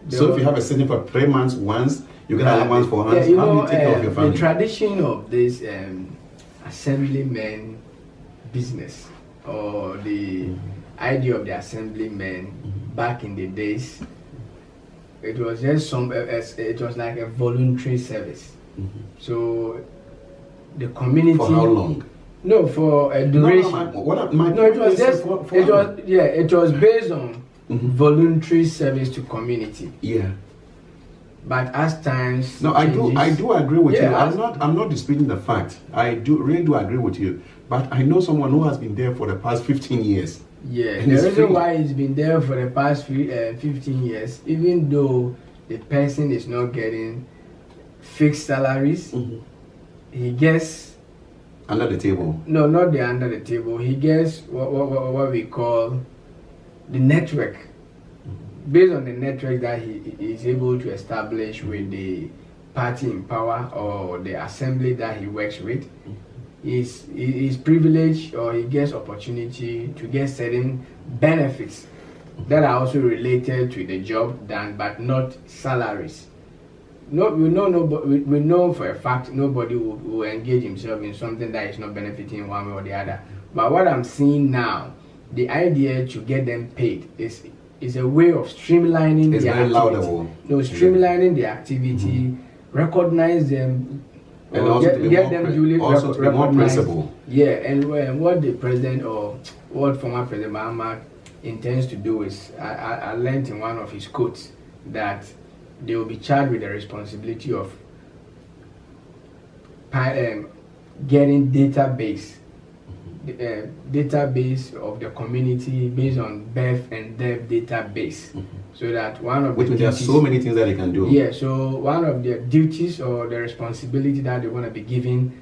if you have a sitting for 3 months once, you get allowance for once. How do you take care of your family? The tradition of this assemblyman business, or the idea of the assemblyman back in the days, it was just it was like a voluntary service. So the community. For how long? No, for a duration. It was based on voluntary service to community. Yeah. But as times I do agree with you. I'm not disputing the fact. I really do agree with you. But I know someone who has been there for the past 15 years. Yeah, the reason why he's been there for the past 15 years, even though the person is not getting fixed salaries, he gets under the table. No, not the under the table. He gets what we call the network. Based on the network that he is able to establish with the party in power or the assembly that he works with, is privileged, or he gets opportunity to get certain benefits that are also related to the job done, but not salaries. No, we know for a fact nobody will engage himself in something that is not benefiting one way or the other. But what I'm seeing now, the idea to get them paid is a way of streamlining the activity. Streamlining the activity, recognize them, and also get them duly recognized. Yeah, and what the president or what former President Mahama intends to do is, I learned in one of his quotes that they will be charged with the responsibility of getting database of the community based on birth and death database, so that one of there are so many things that they can do. Yeah, so one of their duties or the responsibility that they're going to be given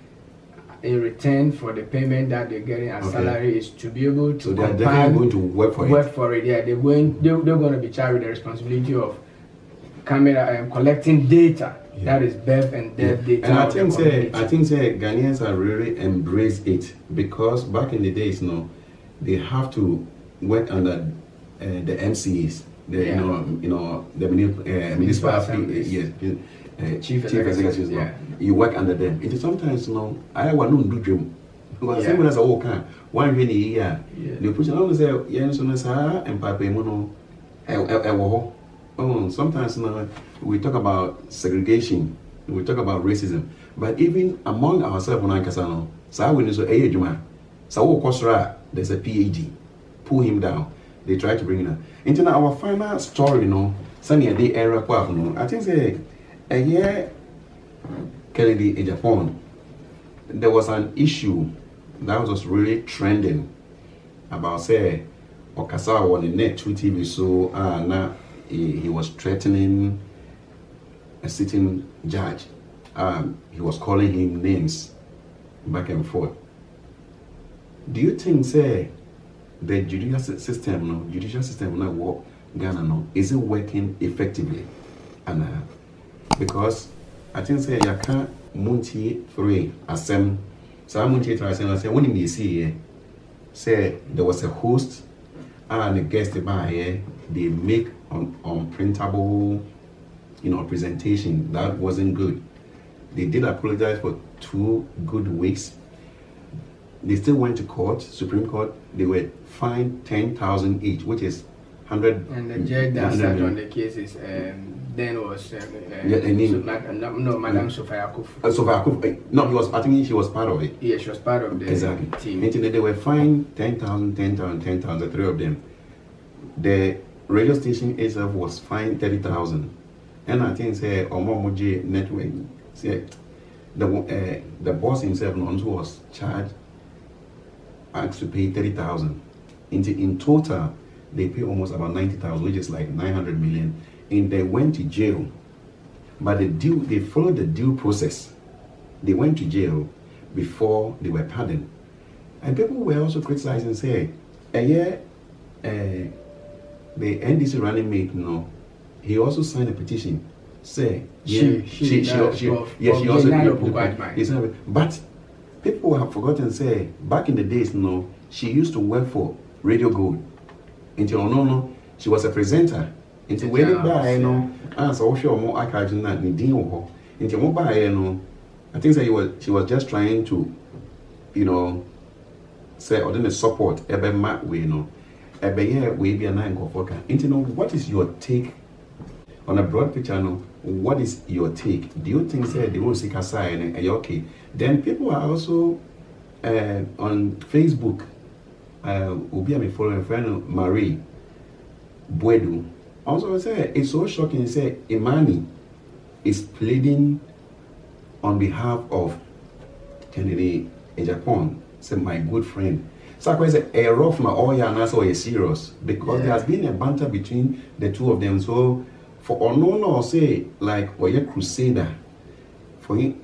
in return for the payment that they're getting as salary is to be able to. So they're definitely going to work for it. Yeah, they're going to be charged with the responsibility of collecting data. That is birth and death data. And I think Ghanaians have really embraced it, because back in the days, they have to work under the MCAs, the municipal chief executives. You work under them. It is sometimes I want to do dream. Because someone has a walk one really year. They push on say and Papa Oh, sometimes now we talk about segregation, we talk about racism, but even among ourselves, so we so there's a PhD, pull him down. They try to bring it up. Into our final story, Sunny day era, I think say a year Kennedy in Japan, there was an issue that was really trending about say Okasawa on the net to TV, so now he was threatening a sitting judge. He was calling him names back and forth. Do you think say the judicial system now work Ghana is it working effectively? And because I think say you can't munti three asem. So I'm munti three asem. I say when you see say there was a host and a guest by here. They make unprintable, presentation that wasn't good. They did apologize for 2 good weeks. They still went to court, Supreme Court. They were fined 10,000 each, which is 100. And the judge that sat on the cases then was Madam Sophia Akuf. Sophia Akuf. No, I think she was part of it. Yeah, she was part of the team. Until they were fined 10,000, 3 of them. The radio station itself was fined 30,000, and I think say Omomoji Network said the boss himself also was charged, asked to pay 30,000. In total, they pay almost about 90,000, which is like 900 million, and they went to jail. But they followed the due process. They went to jail before they were pardoned, and people were also criticizing, say, the NDC running mate, he also signed a petition. Say, but people have forgotten. Say, back in the days, she used to work for Radio Gold. Until she was a presenter. Until when by so sure more archives in that Until more by I think she was just trying to, say or then support every map way, what is your take on a broad picture? What is your take? Do you think say they will seek a sign and okay? Then people are also on Facebook. Ubi me following friend Marie Buedu. Also say it's so shocking. Say Imani is pleading on behalf of Kennedy in Japan. Say my good friend. So I say a rough my all and also a serious because there has been a banter between the two of them. So for unknown or say like or a crusader for him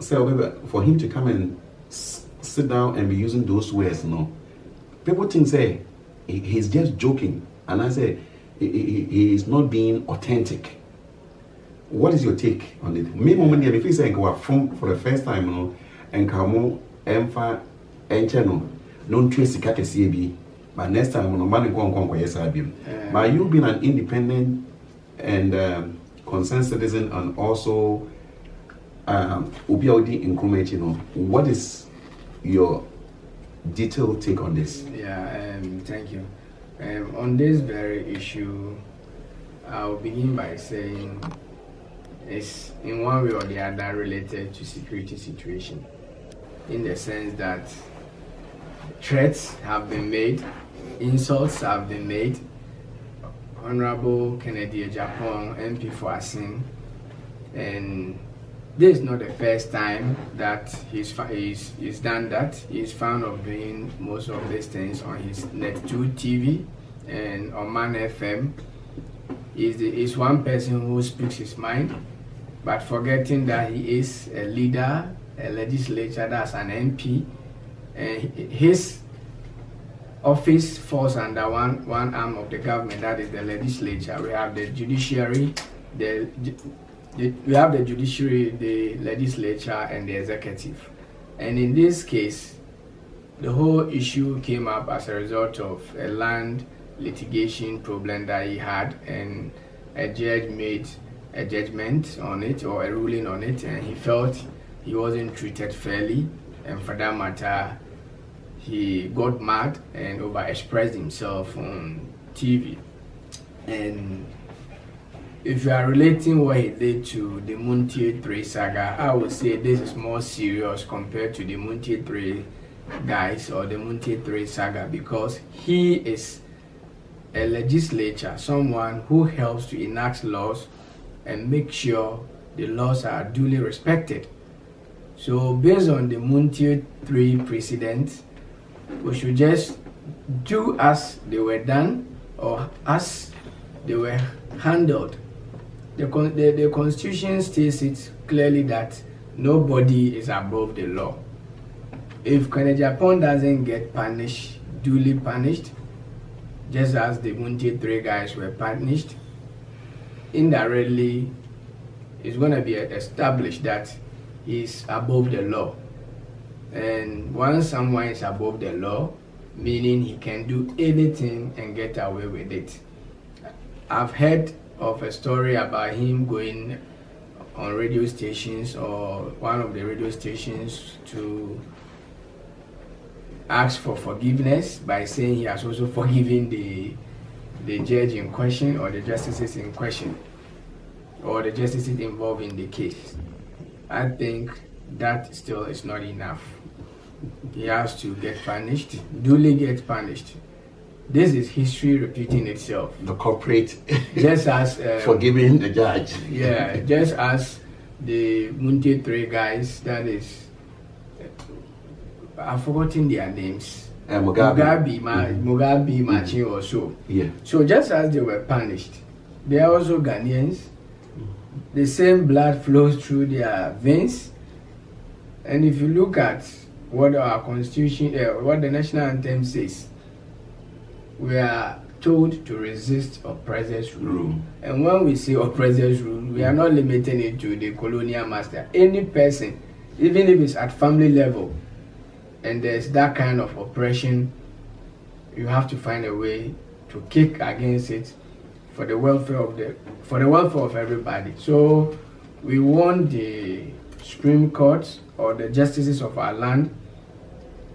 to come and sit down and be using those words, people think say he's just joking, and I say he is not being authentic. What is your take on it? Me moment if you say go from for the first time, and come emfa encheno. Don't trace the but next time but you being an independent and concerned citizen and also what is your detailed take on this? Thank you. On this very issue, I'll begin by saying it's in one way or the other related to security situation, in the sense that threats have been made, insults have been made. Honorable Kennedy Japan MP for Asin, and this is not the first time that he's done that. He's found of doing most of these things on his Net2 TV and on Man FM. He's one person who speaks his mind, but forgetting that he is a leader, a legislator, that's an MP. His office falls under one arm of the government, that is the legislature. We have the judiciary, the legislature, and the executive. And in this case, the whole issue came up as a result of a land litigation problem that he had, and a judge made a judgment on it, or a ruling on it, and he felt he wasn't treated fairly, and for that matter, he got mad and overexpressed himself on TV. And if you are relating what he did to the Muntie 3 saga, I would say this is more serious compared to the Muntie 3 guys or the Muntie 3 saga, because he is a legislator, someone who helps to enact laws and make sure the laws are duly respected. So based on the Muntie 3 precedent, we should just do as they were done or as they were handled. The Constitution states it clearly that nobody is above the law. If Japan doesn't get punished, duly punished, just as the Muntie 3 guys were punished, indirectly it's going to be established that he's above the law. And once someone is above the law, meaning he can do anything and get away with it. I've heard of a story about him going on radio stations or one of the radio stations to ask for forgiveness by saying he has also forgiven the judge in question or the justices in question or the justices involved in the case. I think that still is not enough. He has to get punished, duly get punished. This is history repeating itself. The corporate just as forgiving the judge. Yeah, just as the Muntie 3 guys, that is, I've forgotten their names. Mugabe, Machin or so. Yeah. So just as they were punished, they are also Ghanaians. The same blood flows through their veins. And if you look at what our constitution, what the national anthem says, we are told to resist oppressors' rule. And when we say oppressors' rule, we are not limiting it to the colonial master. Any person, even if it's at family level, and there's that kind of oppression, you have to find a way to kick against it for the welfare of everybody. So we want the Supreme Court or the justices of our land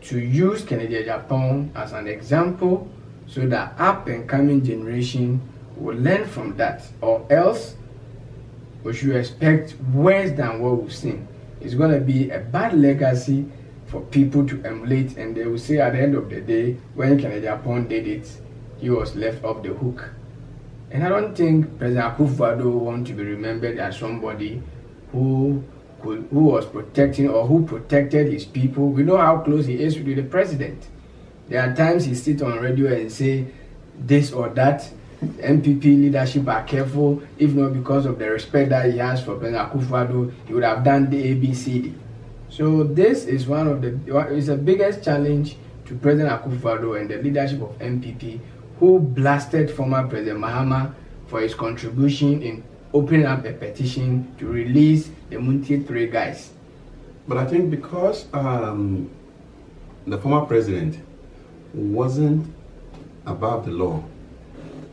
to use Kennedy Japan as an example so that up and coming generation will learn from that, or else we should expect worse than what we've seen. It's going to be a bad legacy for people to emulate, and they will say at the end of the day, when Kennedy Japan did it, he was left off the hook. And I don't think President Akufo-Addo wants to be remembered as somebody who was protecting or who protected his people. We know how close he is with the president. There are times he sits on radio and say this or that. MPP leadership are careful, if not because of the respect that he has for President Akufo-Addo, he would have done the ABCD. So this is it's the biggest challenge to President Akufo-Addo and the leadership of MPP, who blasted former President Mahama for his contribution in opening up a petition to release the Muntie 3 guys. But I think because the former president wasn't above the law,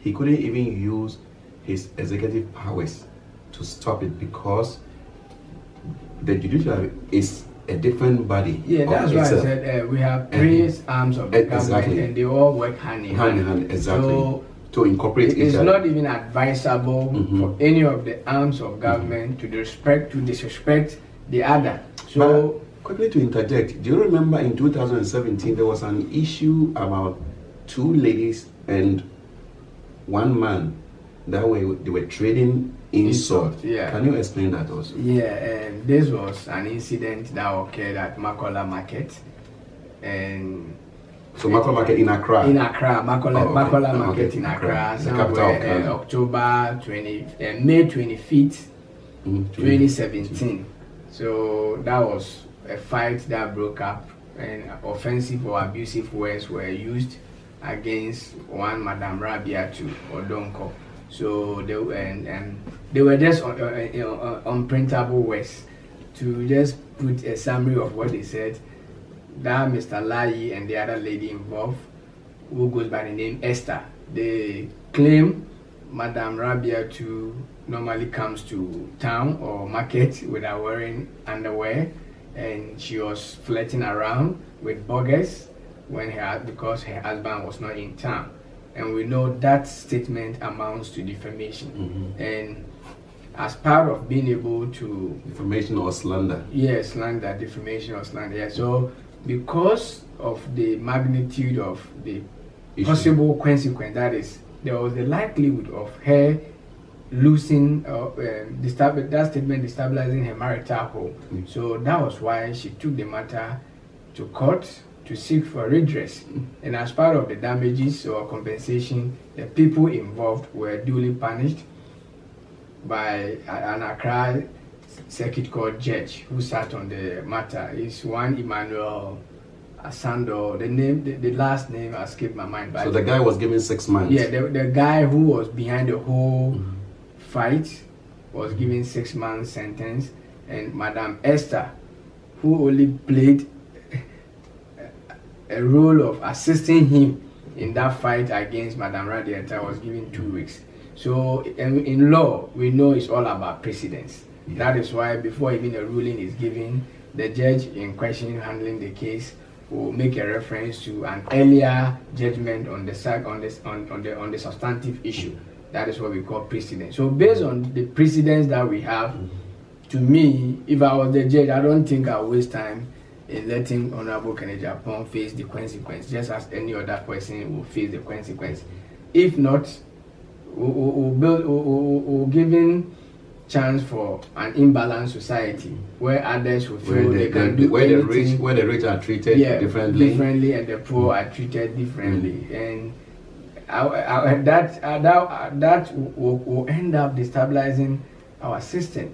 he couldn't even use his executive powers to stop it, because the judiciary is a different body. Yeah, that's why I said we have three arms of the government, and they all work hand in hand. Exactly. So to incorporate each it's other. not even advisable for any of the arms of government to disrespect the other. So but quickly to interject, do you remember in 2017 there was an issue about two ladies and one man that way they were trading insult? Yeah. Can you explain that also? Yeah, and this was an incident that occurred at Makola Market, and so Makola Market in Accra. In Accra, Makola Market in Accra, the capital of Ghana. October May 25th, 2017. So that was a fight that broke up, and offensive or abusive words were used against one Madam Rabiatu Odonko. So they were just unprintable words. To just put a summary of what they said, that Mr. Lai and the other lady involved, who goes by the name Esther, they claim Madam Rabiatu normally comes to town or market without wearing underwear, and she was flirting around with burgers because her husband was not in town. and we know that statement amounts to defamation. And as part of being able to defamation or slander. Yes, slander, defamation or slander. Yeah. So because of the magnitude of the possible consequence, that is, there was the likelihood of her losing that statement destabilizing her marital home. So that was why she took the matter to court to seek for redress. And as part of the damages or compensation, the people involved were duly punished by an Accra Circuit Court judge who sat on the matter. It's one Emmanuel Asando. The last name escaped my mind. So the guy was given 6 months. Yeah, the guy who was behind the whole fight was given 6 months sentence, and Madam Esther, who only played a role of assisting him in that fight against Madam Radiata, was given 2 weeks. So in law, we know it's all about precedence. That is why before even a ruling is given, the judge in question handling the case will make a reference to an earlier judgment on the substantive issue. That is what we call precedence. So based on the precedence that we have, to me, if I was the judge, I don't think I'll waste time in letting Honorable Kennedy Aponah face the consequence, just as any other person will face the consequence. If not, we'll giving chance for an imbalanced society where others will feel they can do anything. Where the rich are treated differently, and the poor are treated differently, and that will end up destabilizing our system.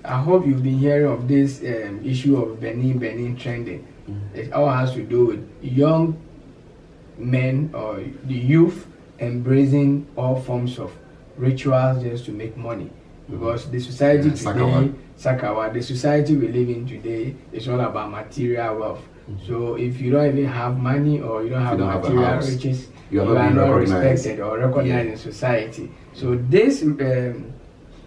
I hope you've been hearing of this issue of Benin trending. It all has to do with young men or the youth embracing all forms of rituals just to make money. Because the society today, the society we live in today is all about material wealth. So if you don't even have money or you don't have material riches, you are not respected or recognized in society. So this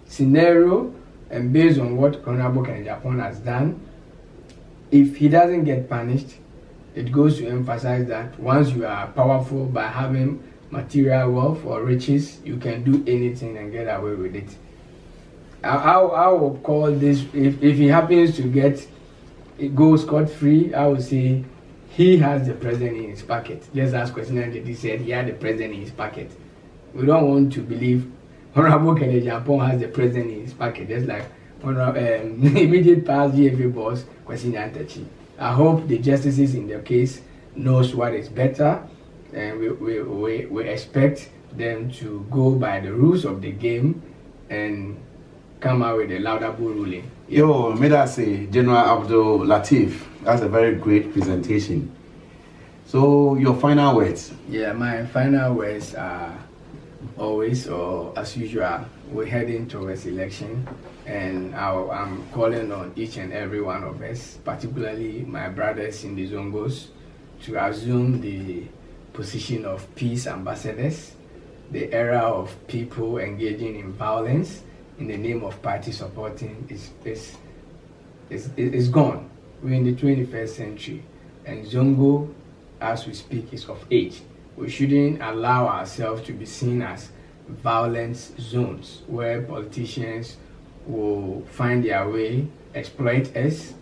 scenario, and based on what Honorable Kennedy Aponah has done, if he doesn't get punished, it goes to emphasize that once you are powerful by having material wealth or riches, you can do anything and get away with it. I will call this, if he happens to go scot-free, I would say he has the president in his pocket. Just as Question Didi said, he had the president in his pocket. We don't want to believe Honorable Kennedy Aponah has the president in his pocket, just like immediate past GFA boss Question Antachi. I hope the justices in the case knows what is better, and we expect them to go by the rules of the game and come out with a laudable ruling. Yo, may I say, General Abdul Latif, that's a very great presentation. So, your final words? Yeah, my final words are always, or as usual, we're heading towards election, and I'm calling on each and every one of us, particularly my brothers in the Zongos, to assume the position of peace ambassadors. The era of people engaging in violence in the name of party supporting is gone. We're in the 21st century, and Zongo, as we speak, is of age. We shouldn't allow ourselves to be seen as violence zones where politicians will find their way, exploit us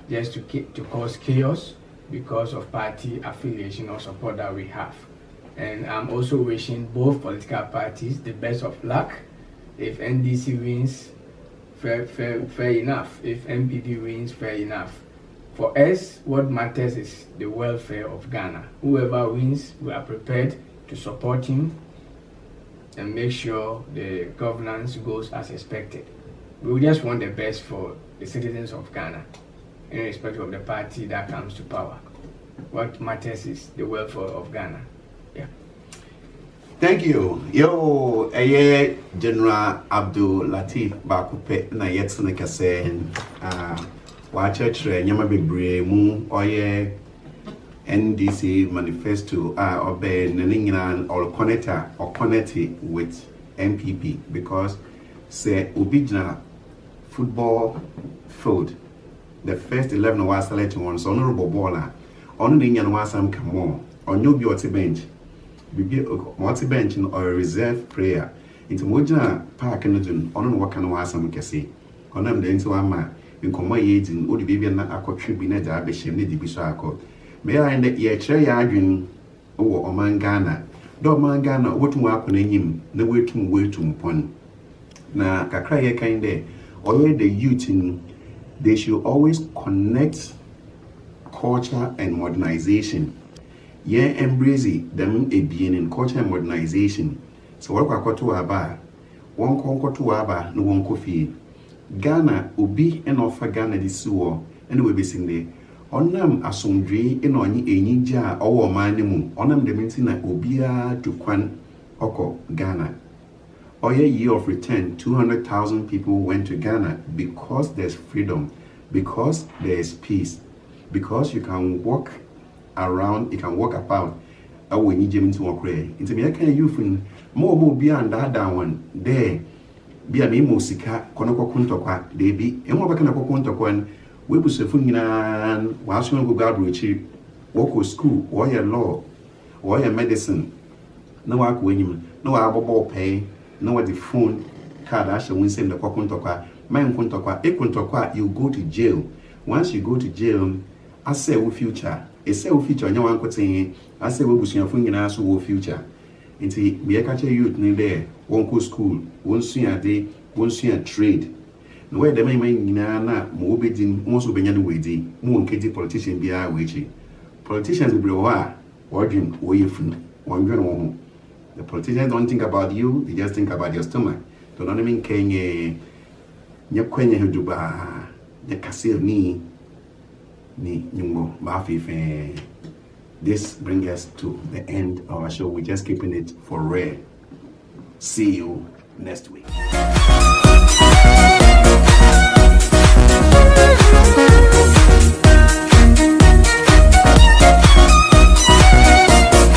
just to cause chaos because of party affiliation or support that we have. And I'm also wishing both political parties the best of luck. If NDC wins, fair enough. If MPP wins, fair enough. For us, what matters is the welfare of Ghana. Whoever wins, we are prepared to support him and make sure the governance goes as expected. We just want the best for the citizens of Ghana, irrespective of the party that comes to power. What matters is the welfare of Ghana. Yeah. Thank you. Yo, General Abdul Latif Bakupe na yetsene kase wa church nyama bebre mu oye NDC manifesto obe nanyina or connect with MPP, because say obijna football field the first 11 was selected one so honorable baller on the nyan wasam come on your beauty bench bibi multi bench or reserve prayer into mojina park no dun ono no waka no asam kese onam de nti ama nkomo ye din odi bibi na akotwe bi na ja abehye ne di bi so akọ me ya ende ye kire ya adwen wo oman Ghana do oman Ghana obotum akọ na enyim na wetum pon na kakra ye kan de all the youth in they should always connect culture and modernization. Yeah, embrace them a being in culture and modernization. So what kwakoto aba, one konkoto aba no one kofi. Ghana obi and offer Ghana this war and we be sing there. Onam asomdwe eno anyi enyija owo manemu. Onam de minti na obia to kwan oko Ghana. Oye year of return, 200,000 people went to Ghana because there's freedom, because there's peace, because you can walk around, you can walk about. When you jam into a prayer, into me, I can you fin more beyond that one there. Be a me musika, konoko kuntokwa, they be, and what can I kuntokwan, we was a funginan, whilst you go Gabriel, walk to school, or your law, or your medicine. No work when you no abo pay. No what the phone card actually when send the kwakuntokwa man kuntokwa you go to jail. Once you go to jail I say we future I say we future nya wan koten I say we busuafo nyina so we future nti me ka che youth ni there won go school won sua de won sua trade no we dem nyina na mo obedin mo so benya no wedi mo nkedi politician bia wechi politicians be wo a wodwin wo yefunu wondwen wo ho. The politicians don't think about you, they just think about your stomach. So don't even kenye nyekwenye hujuba nyekasir ni nyungo bafife. This brings us to the end of our show. We're just keeping it for rare. See you next week.